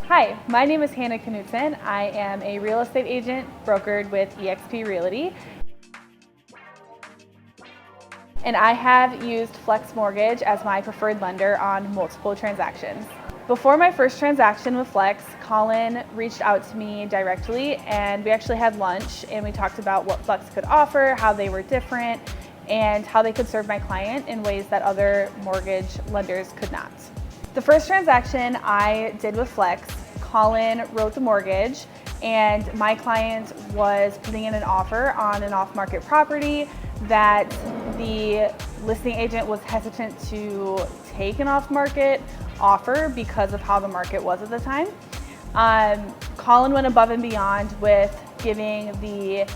Hi, my name is HAnnah Knudtson. I am a real estate agent brokered with eXp Realty. And I have used Flex Mortgage as my preferred lender on multiple transactions. Before my first transaction with Flex, Colin reached out to me directly and we actually had lunch and we talked about what Flex could offer, how they were different, and how they could serve my client in ways that other mortgage lenders could not. The first transaction I did with Flex, Colin wrote the mortgage and my client was putting in an offer on an off-market property that the listing agent was hesitant to take an off-market offer because of how the market was at the time. Colin went above and beyond with giving the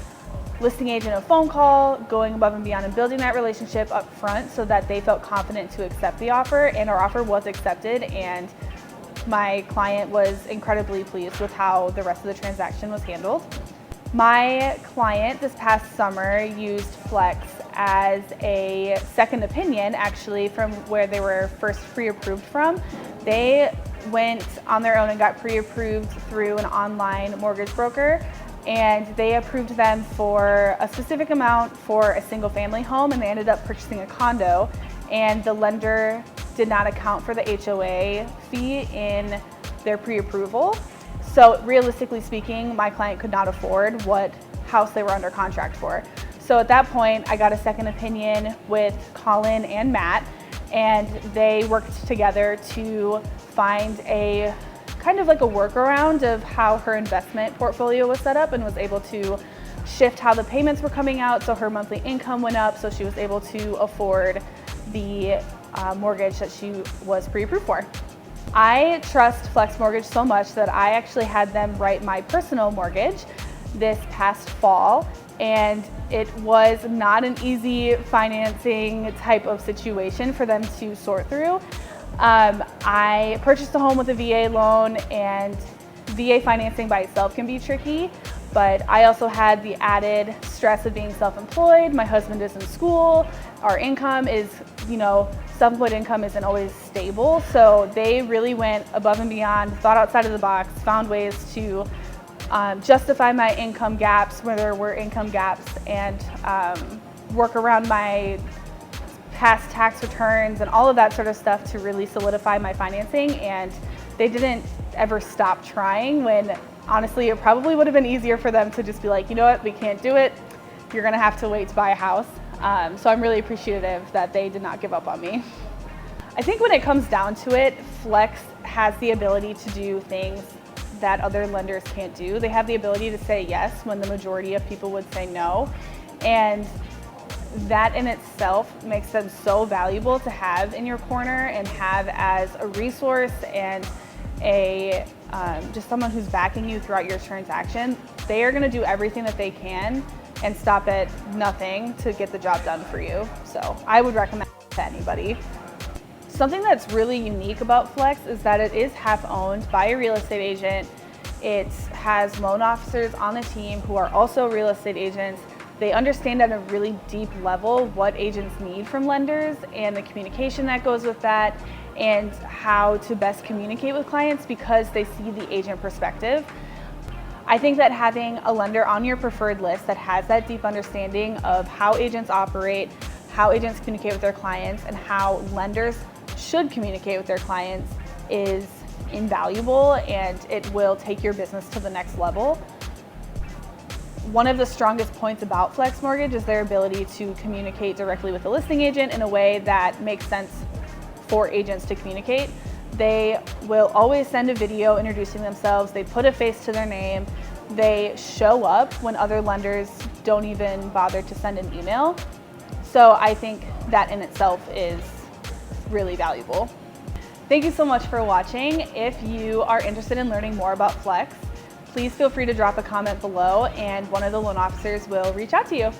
listing agent a phone call, going above and beyond and building that relationship up front so that they felt confident to accept the offer, and our offer was accepted and my client was incredibly pleased with how the rest of the transaction was handled. My client this past summer used Flex as a second opinion actually from where they were first pre-approved from. They went on their own and got pre-approved through an online mortgage broker, and they approved them for a specific amount for a single family home, and they ended up purchasing a condo, and the lender did not account for the HOA fee in their pre-approval. So realistically speaking, my client could not afford what house they were under contract for. So at that point, I got a second opinion with Colin and Matt, and they worked together to find a kind of like a workaround of how her investment portfolio was set up, and was able to shift how the payments were coming out so her monthly income went up so she was able to afford the mortgage that she was pre-approved for. I trust Flex Mortgage so much that I actually had them write my personal mortgage this past fall, and it was not an easy financing type of situation for them to sort through. I purchased a home with a VA loan, and VA financing by itself can be tricky, but I also had the added stress of being self-employed. My husband is in school. Our income is, self-employed income isn't always stable. So they really went above and beyond, thought outside of the box, found ways to justify my income gaps where there were income gaps, and work around my past tax returns and all of that sort of stuff to really solidify my financing. And they didn't ever stop trying, when honestly it probably would have been easier for them to just be like, you know what, we can't do it. You're gonna have to wait to buy a house. So I'm really appreciative that they did not give up on me. I think when it comes down to it, Flex has the ability to do things that other lenders can't do. They have the ability to say yes when the majority of people would say no. And that in itself makes them so valuable to have in your corner and have as a resource and a just someone who's backing you throughout your transaction. They are going to do everything that they can and stop at nothing to get the job done for you. So I would recommend it to anybody. Something that's really unique about Flex is that it is half owned by a real estate agent. It has loan officers on the team who are also real estate agents. They understand at a really deep level what agents need from lenders and the communication that goes with that, and how to best communicate with clients because they see the agent perspective. I think that having a lender on your preferred list that has that deep understanding of how agents operate, how agents communicate with their clients, and how lenders should communicate with their clients is invaluable, and it will take your business to the next level. One of the strongest points about Flex Mortgage is their ability to communicate directly with the listing agent in a way that makes sense for agents to communicate. They will always send a video introducing themselves. They put a face to their name. They show up when other lenders don't even bother to send an email. So I think that in itself is really valuable. Thank you so much for watching. If you are interested in learning more about Flex, please feel free to drop a comment below and one of the loan officers will reach out to you.